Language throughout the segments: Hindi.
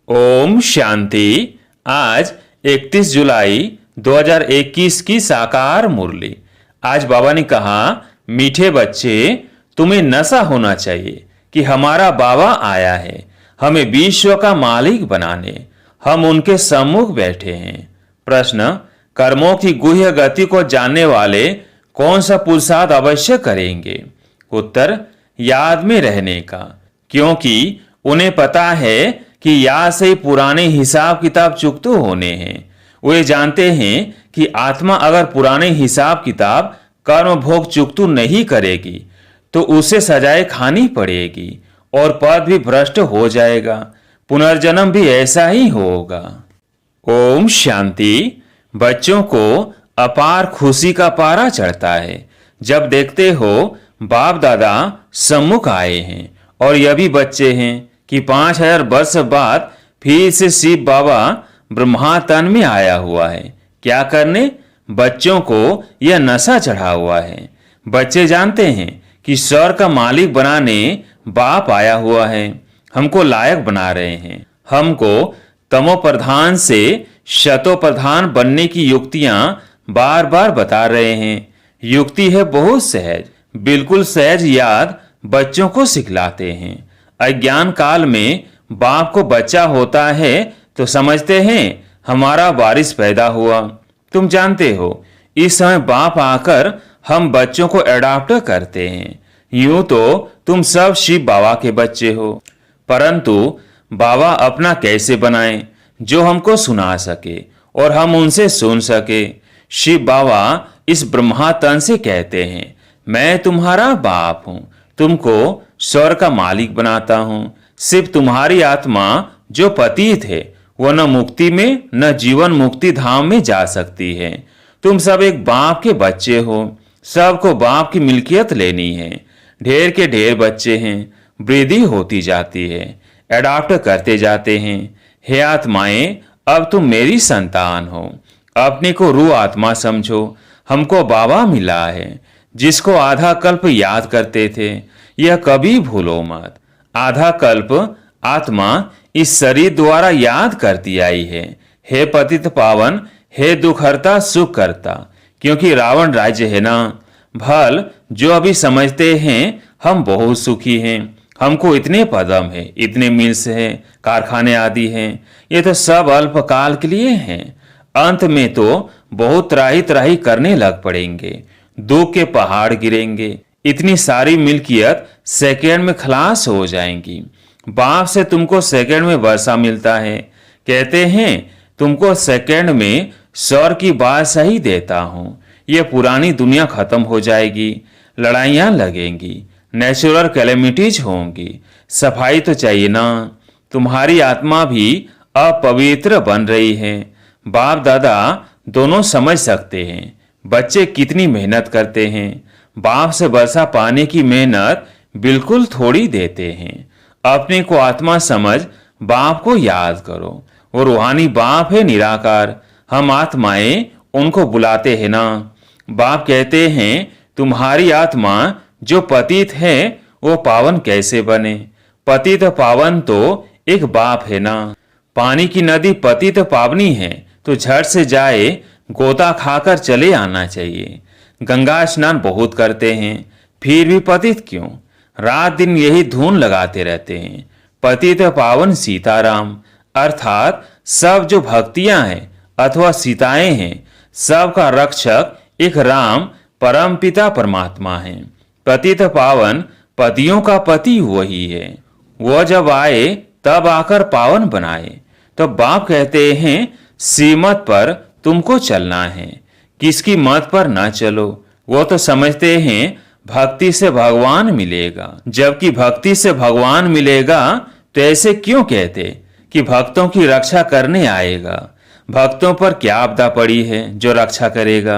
ओम शांति। आज 31 जुलाई 2021 की साकार मुरली। आज बाबा ने कहा, मीठे बच्चे, तुम्हें नशा होना चाहिए कि हमारा बाबा आया है हमें विश्व का मालिक बनाने। हम उनके सम्मुख बैठे हैं। प्रश्न, कर्मों की गुह्य गति को जानने वाले कौन सा पुरुषार्थ अवश्य करेंगे? उत्तर, याद में रहने का, क्योंकि उन्हें पता है कि याद से पुराने हिसाब किताब चुकते होने हैं। वे जानते हैं कि आत्मा अगर पुराने हिसाब किताब कर्म भोग चुकतू नहीं करेगी तो उसे सजाएं खानी पड़ेगी और पद भी भ्रष्ट हो जाएगा। पुनर्जन्म भी ऐसा ही होगा। ओम शांति। बच्चों को अपार खुशी का पारा चढ़ता है जब देखते हो बाप दादा सम्मुख आए हैं और यह भी बच्चे हैं कि 5000 वर्ष बाद फिर से शिव बाबा ब्रह्मा तन में आया हुआ है। क्या करने? बच्चों को यह नशा चढ़ा हुआ है। बच्चे जानते हैं कि स्वर्ग का मालिक बनाने बाप आया हुआ है, हमको लायक बना रहे हैं। हमको तमो प्रधान से शतो प्रधान बनने की युक्तियां बार बार बता रहे हैं। युक्ति है बहुत सहज, बिल्कुल सहज याद बच्चों को सिखलाते हैं। अज्ञान काल में बाप को बच्चा होता है तो समझते हैं हमारा वारिस पैदा हुआ। तुम जानते हो इस समय बाप आकर हम बच्चों को एडॉप्ट करते हैं। यूं तो तुम सब शिव बाबा के बच्चे हो, परंतु बाबा अपना कैसे बनाएं जो हमको सुना सके और हम उनसे सुन सके। शिव बाबा इस ब्रह्मा तन से कहते हैं, मैं तुम्हारा बाप हूं, तुमको स्वर्ग का मालिक बनाता हूं। सिर्फ तुम्हारी आत्मा जो पतित है वह न मुक्ति में न जीवन मुक्ति धाम में जा सकती है। तुम सब एक बाप के बच्चे हो, सबको बाप की मिल्कियत लेनी है। ढेर के ढेर बच्चे हैं, वृद्धि होती जाती है, एडॉप्ट करते जाते हैं। हे आत्माएं, अब तुम मेरी संतान हो, अपने को रूह आत्मा समझो। हमको बाबा मिला है जिसको आधा कल्प याद करते थे, यह कभी भूलो मत। आधा कल्प आत्मा इस शरीर द्वारा याद करती आई है। हे पतित पावन, हे दुखहर्ता सुख करता, क्योंकि रावण राज्य है ना। भल जो अभी समझते हैं हम बहुत सुखी हैं, हमको इतने पदम है, इतने मिल्स हैं, कारखाने आदि हैं, ये तो सब अल्पकाल के लिए हैं। अंत में तो बहुत त्राही त्राही करने लग पड़ेंगे, दुख के पहाड़ गिरेंगे, इतनी सारी मिल्कियत सेकंड में खलास हो जाएंगी। बाप से तुमको सेकंड में वर्षा मिलता है। कहते हैं तुमको सेकंड में स्वर्ग की बात सही देता हूं। यह पुरानी दुनिया खत्म हो जाएगी, लड़ाइयां लगेंगी, नेचुरल कैलेमिटीज होंगी। सफाई तो चाहिए ना। तुम्हारी आत्मा भी अपवित्र बन रही है। बाप दादा दोनों समझ सकते हैं बच्चे कितनी मेहनत करते हैं। बाप से वर्षा पाने की मेहनत बिल्कुल थोड़ी देते हैं। अपने को आत्मा समझ बाप को याद करो। वो रूहानी बाप है निराकार, हम आत्माएं उनको बुलाते हैं ना। बाप कहते हैं तुम्हारी आत्मा जो पतित है वो पावन कैसे बने? पतित पावन तो एक बाप है ना। पानी की नदी पतित पावनी है तो झट से जाए, गोता खाकर चले आना चाहिए। गंगा स्नान बहुत करते हैं, फिर भी पतित क्यों? रात दिन यही धुन लगाते रहते हैं। पतित पावन सीताराम, अर्थात सब जो भक्तियां हैं अथवा सीताएं हैं, सबका रक्षक एक राम परम पिता परमात्मा है। पतित पावन पतियों का पति वही है। वह जब आए तब आकर पावन बनाए। तो बाप कहते हैं श्रीमत पर तुमको चलना है, किसकी मत पर न चलो। वो तो समझते हैं भक्ति से भगवान मिलेगा, जबकि भक्ति से भगवान मिलेगा तो ऐसे क्यों कहते कि भक्तों की रक्षा करने आएगा? भक्तों पर क्या आपदा पड़ी है जो रक्षा करेगा?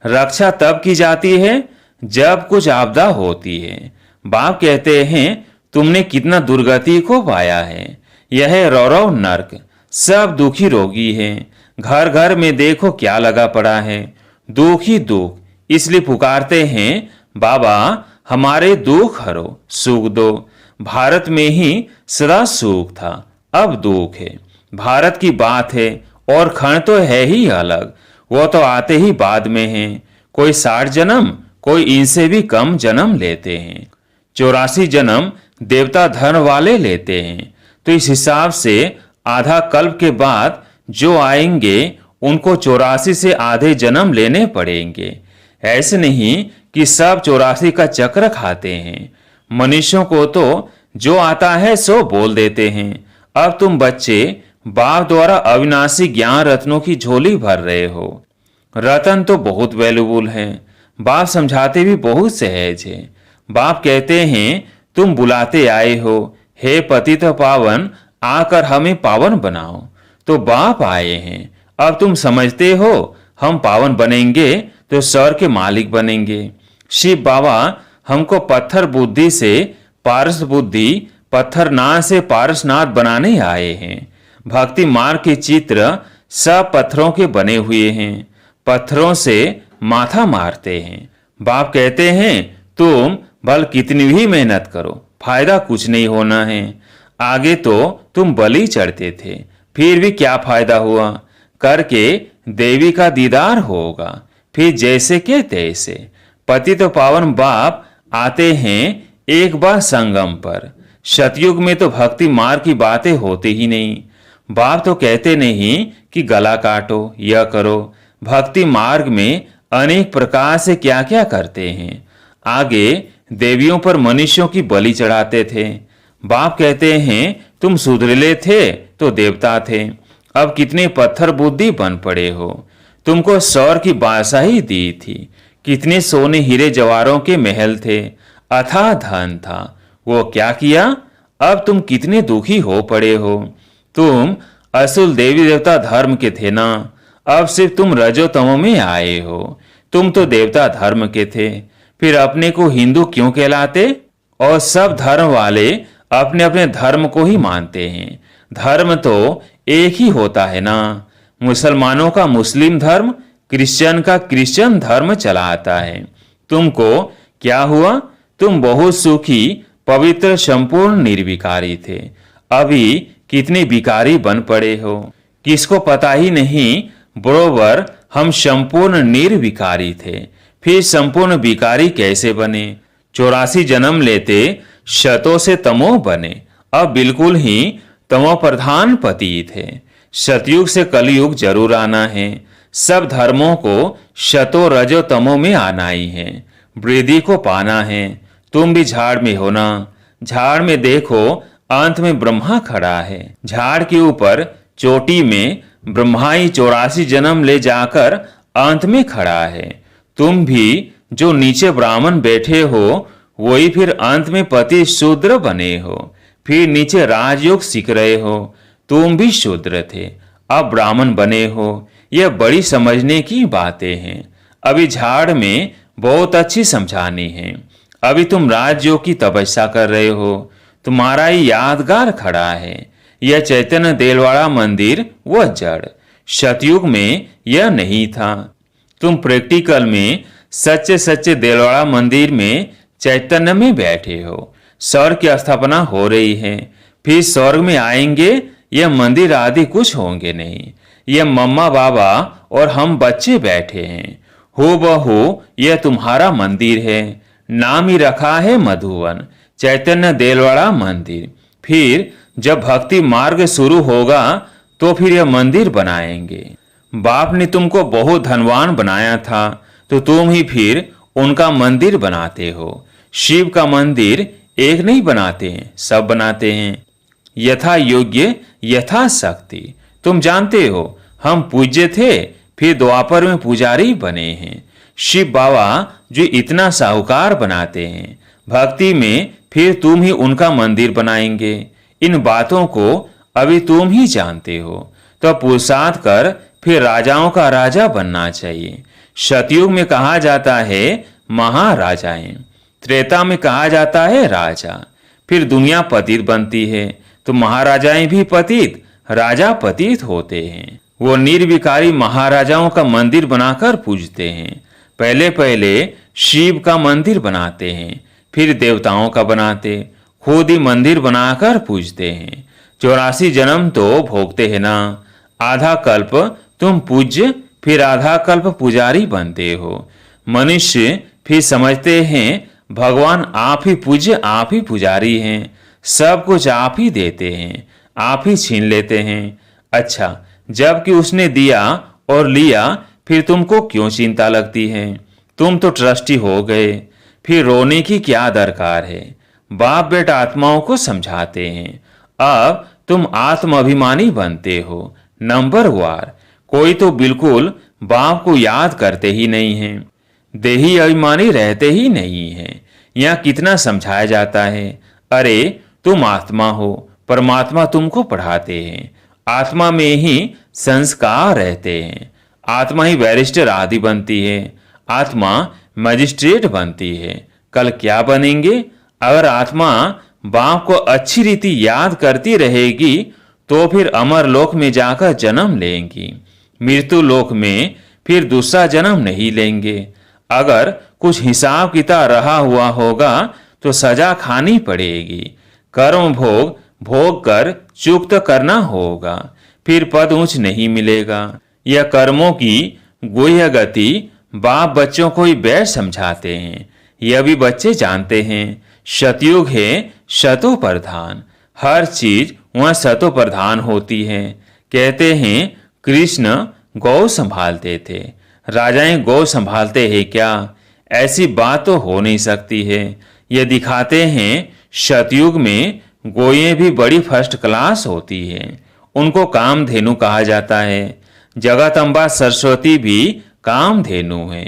रक्षा तब की जाती है जब कुछ आपदा होती है। बाप कहते हैं तुमने कितना दुर्गति को पाया है। यह है रौरव नर्क, सब दुखी रोगी हैं। घर घर में देखो क्या लगा पड़ा है, दुख ही दुख। इसलिए पुकारते हैं बाबा हमारे दुख हरो, सुख दो। भारत में ही सदा सुख था, अब दुख है। भारत की बात है और खंड तो है ही अलग, वो तो आते ही बाद में हैं। कोई 60 जन्म, कोई इनसे भी कम जन्म लेते हैं। 84 जन्म देवता धर्म वाले लेते हैं। तो इस हिसाब से आधा कल्प के बाद जो आएंगे उनको 84 से आधे जन्म लेने पड़ेंगे। ऐसे नहीं कि सब 84 का चक्र खाते हैं। मनुष्यों को तो जो आता है सो बोल देते हैं। अब तुम बच्चे बाप द्वारा अविनाशी ज्ञान रत्नों की झोली भर रहे हो। रतन तो बहुत वैल्यूबल है। बाप समझाते भी बहुत सहज है। बाप कहते हैं तुम बुलाते आए हो, हे पतित पावन आकर हमें पावन बनाओ। तो बाप आए हैं। अब तुम समझते हो हम पावन बनेंगे तो स्वर्ग के मालिक बनेंगे। शिव बाबा हमको पत्थर बुद्धि से पारस बुद्धि, पत्थर नाथ से पारसनाथ बनाने आए हैं। भक्ति मार्ग के चित्र सब पत्थरों के बने हुए हैं। पत्थरों से माथा मारते हैं। बाप कहते हैं तुम भल कितनी भी मेहनत करो, फायदा कुछ नहीं होना है। आगे तो तुम बलि चढ़ते थे, फिर भी क्या फायदा हुआ? करके देवी का दीदार होगा, फिर जैसे के तैसे। पति तो पावन बाप आते हैं एक बार संगम पर। सतयुग में तो भक्ति मार्ग की बातें होती ही नहीं। बाप तो कहते नहीं कि गला काटो, यह करो। भक्ति मार्ग में अनेक प्रकार से क्या क्या करते हैं। आगे देवियों पर मनुष्यों की बलि चढ़ाते थे। बाप कहते हैं तुम सुधरेले थे तो देवता थे, अब कितने पत्थर बुद्धि बन पड़े हो। तुमको सौर की बादशाही दी थी, कितने सोने हीरे जवाहरों के महल थे, अथाह धन था। वो क्या किया? अब तुम कितने दुखी हो पड़े हो। तुम असुल देवी देवता धर्म के थे ना, अब सिर्फ तुम रजोतमो में आए हो। तुम तो देवता धर्म के थे, फिर अपने को हिंदू क्यों कहलाते? और सब धर्म वाले अपने अपने धर्म को ही मानते हैं। धर्म तो एक ही होता है ना। मुसलमानों का मुस्लिम धर्म, क्रिश्चियन का क्रिश्चियन धर्म चला आता है। तुमको क्या हुआ? तुम बहुत सुखी, पवित्र, संपूर्ण निर्विकारी थे। अभी कितने विकारी बन पड़े हो, किसको पता ही नहीं। बरोबर हम संपूर्ण निर्विकारी थे, फिर संपूर्ण विकारी कैसे बने? 84 जन्म लेते शतों से तमो बने, अब बिल्कुल ही तमो प्रधान पति थे। सतयुग से कलयुग जरूर आना है। सब धर्मों को शतो रजो तमो में आना ही है, वृद्धि को पाना है। तुम भी झाड़ में हो ना। झाड़ में देखो अंत में ब्रह्मा खड़ा है। झाड़ के ऊपर चोटी में ब्रह्मा ही 84 जन्म ले जाकर अंत में खड़ा है। तुम भी जो नीचे ब्राह्मण बैठे हो वही फिर अंत में पति शूद्र बने हो, फिर नीचे राजयोग सीख रहे हो। तुम भी शूद्र थे, अब ब्राह्मण बने हो। यह बड़ी समझने की बातें हैं। अभी झाड़ में बहुत अच्छी समझानी है। अभी तुम राजयोग की तपस्या कर रहे हो, तुम्हारा ही यादगार खड़ा है। यह चैतन्य देलवाड़ा मंदिर वह जड़। सतयुग में यह नहीं था। तुम प्रैक्टिकल में सच्चे सच्चे देलवाड़ा मंदिर में चैतन्य में बैठे हो। स्वर्ग की स्थापना हो रही है, फिर स्वर्ग में आएंगे। यह मंदिर आदि कुछ होंगे नहीं। यह मम्मा बाबा और हम बच्चे बैठे हैं। हो बहू यह तुम्हारा मंदिर है। नाम ही रखा है मधुवन, चैतन्य देलवाड़ा मंदिर। फिर जब भक्ति मार्ग शुरू होगा तो फिर यह मंदिर बनाएंगे। बाप ने तुमको बहुत धनवान बनाया था, तो तुम ही फिर उनका मंदिर बनाते हो। शिव का मंदिर एक नहीं बनाते हैं, सब बनाते हैं। यथा योग्य यथा शक्ति। तुम जानते हो हम पूज्य थे, फिर द्वापर में पुजारी बने हैं। शिव बाबा जो इतना साहूकार बनाते हैं, भक्ति में फिर तुम ही उनका मंदिर बनाएंगे। इन बातों को अभी तुम ही जानते हो, तो पुरुषार्थ कर फिर राजाओं का राजा बनना चाहिए। सतयुग में कहा जाता है महाराजाएं, त्रेता में कहा जाता है राजा। फिर दुनिया पतित बनती है तो महाराजाएं भी पतित, राजा पतित होते हैं। वो निर्विकारी महाराजाओं का मंदिर बनाकर पूजते हैं। पहले पहले शिव का मंदिर बनाते हैं, फिर देवताओं का बनाते, खुद ही मंदिर बनाकर पूजते हैं। 84 जन्म तो भोगते हैं ना। आधा कल्प तुम पूज्य, फिर आधा कल्प पुजारी बनते हो। मनुष्य फिर समझते हैं भगवान आप ही पूज्य, आप ही पुजारी हैं, सब कुछ आप ही देते हैं, आप ही छीन लेते हैं। अच्छा, जबकि उसने दिया और लिया, फिर तुमको क्यों चिंता लगती है? तुम तो ट्रस्टी हो गए, फिर रोने की क्या दरकार है? बाप बेटा आत्माओं को समझाते हैं, अब तुम आत्म अभिमानी बनते हो, नंबर वार। कोई तो बिल्कुल बाप को याद करते ही नहीं है, देही अभिमानी रहते ही नहीं है। यहाँ कितना समझाया जाता है, अरे तुम आत्मा हो, परमात्मा तुमको पढ़ाते हैं, आत्मा में ही संस्कार रहते हैं, आत्मा ही बैरिस्टर आदि बनती है, आत्मा मजिस्ट्रेट बनती है। कल क्या बनेंगे? अगर आत्मा बाप को अच्छी रीति याद करती रहेगी तो फिर अमर लोक में जाकर जन्म लेंगी, मृत्यु लोक में फिर दूसरा जन्म नहीं लेंगे। अगर कुछ हिसाब किताब रहा हुआ होगा तो सजा खानी पड़ेगी, कर्म भोग भोग कर चुक्त करना होगा, फिर पद ऊंच नहीं मिलेगा। यह कर्मों की गुह्य गति बाप बच्चों को ही बैठ समझाते हैं। यह भी बच्चे जानते हैं, सतयुग है शतो प्रधान, हर चीज वह शतो प्रधान होती है। कहते हैं कृष्ण गौ संभालते थे, राजाएं गौ संभालते हैं क्या? ऐसी बात तो हो नहीं सकती है। यह दिखाते हैं सतयुग में गोयें भी बड़ी फर्स्ट क्लास होती है, उनको कामधेनु कहा जाता है। जगदम्बा सरस्वती भी कामधेनु है,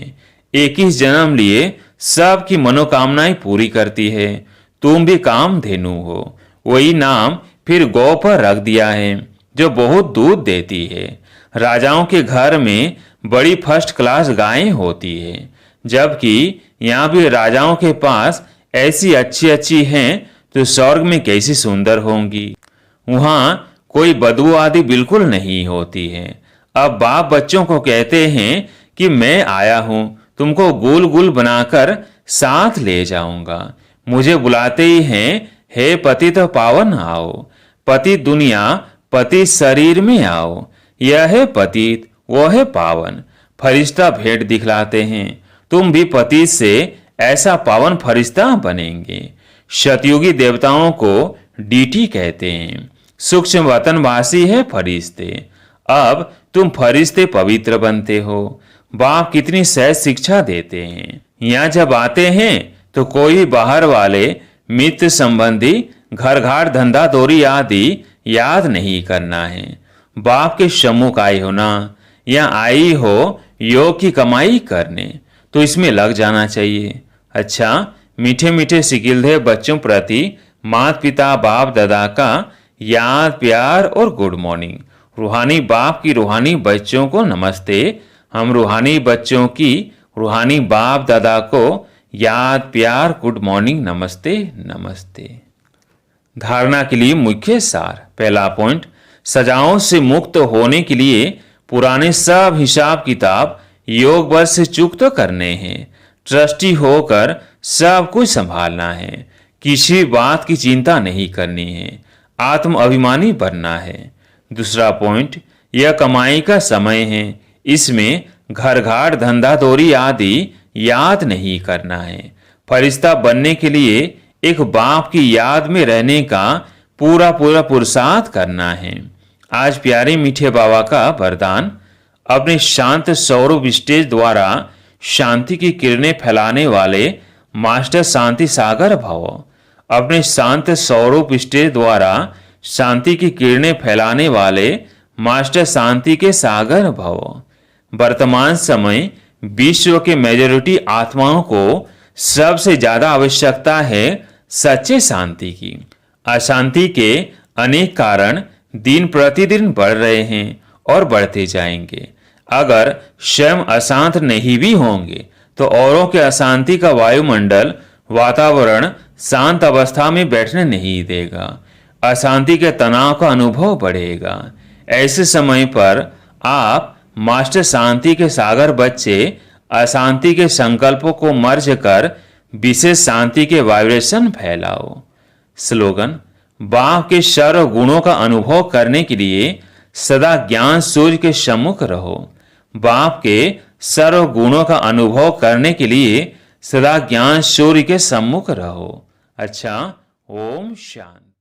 21 जन्म लिए सबकी मनोकामनाएं पूरी करती है। तुम भी कामधेनु हो, वही नाम फिर गौ पर रख दिया है जो बहुत दूध देती है। राजाओं के घर में बड़ी फर्स्ट क्लास गायें होती है, जबकि यहाँ भी राजाओं के पास ऐसी अच्छी अच्छी हैं तो स्वर्ग में कैसी सुंदर होंगी। वहाँ कोई बदबू आदि बिल्कुल नहीं होती है। अब बाप बच्चों को कहते हैं कि मैं आया हूँ, तुमको गुल गुल बनाकर साथ ले जाऊंगा। मुझे बुलाते ही हैं, हे पति तो पावन आओ, पति दुनिया पति शरीर में आओ। यह है पतित, वो है पावन। फरिश्ता भेंट दिखलाते हैं, तुम भी पति से ऐसा पावन फरिश्ता बनेंगे। सतयुगी देवताओं को डीटी कहते हैं, सूक्ष्म वतनवासी है फरिश्ते। अब तुम फरिश्ते पवित्र बनते हो। बाप कितनी सहज शिक्षा देते हैं। यहाँ जब आते हैं तो कोई बाहर वाले मित्र संबंधी घर घाट धंधा दौरी आदि याद नहीं करना है। बाप के सम्मुख आई हो ना, या आई हो योग की कमाई करने, तो इसमें लग जाना चाहिए। अच्छा, मीठे मीठे सिकिलधे बच्चों प्रति माता पिता बाप दादा का याद प्यार और गुड मॉर्निंग। रूहानी बाप की रूहानी बच्चों को नमस्ते। हम रूहानी बच्चों की रूहानी बाप दादा को याद प्यार गुड मॉर्निंग नमस्ते नमस्ते। धारणा के लिए मुख्य सार। पहला पॉइंट, सजाओं से मुक्त होने के लिए पुराने सब हिसाब किताब योग बल से चुक्त करने हैं। ट्रस्टी होकर सब कुछ संभालना है, किसी बात की चिंता नहीं करनी है, आत्म अभिमानी बनना है। दूसरा पॉइंट, यह कमाई का समय है, इसमें घर घाट धंधा दौरी आदि याद नहीं करना है। फरिश्ता बनने के लिए एक बाप की याद में रहने का पूरा पूरा पुरुषार्थ करना है। आज प्यारे मीठे बाबा का वरदान, अपने शांत स्वरूप स्टेज द्वारा शांति की किरणें फैलाने वाले मास्टर शांति सागर भव। अपने शांत स्वरूप स्टेज द्वारा शांति की किरणें फैलाने वाले मास्टर शांति के सागर भव। वर्तमान समय विश्व के मेजॉरिटी आत्माओं को सबसे ज्यादा आवश्यकता है सच्चे शांति की। अशांति के अनेक कारण दिन प्रतिदिन बढ़ रहे हैं और बढ़ते जाएंगे। अगर स्वयं अशांत नहीं भी होंगे तो औरों के अशांति का वायुमंडल वातावरण शांत अवस्था में बैठने नहीं देगा। अशांति के तनाव का अनुभव बढ़ेगा। ऐसे समय पर आप मास्टर शांति के सागर बच्चे अशांति के संकल्पों को मर्ज कर विशेष शांति के वाइब्रेशन फैलाओ। स्लोगन, बाप के सर्व गुणों का अनुभव करने के लिए सदा ज्ञान सूर्य के सम्मुख रहो। बाप के सर्व गुणों का अनुभव करने के लिए सदा ज्ञान सूर्य के सम्मुख रहो। अच्छा, ओम शांति।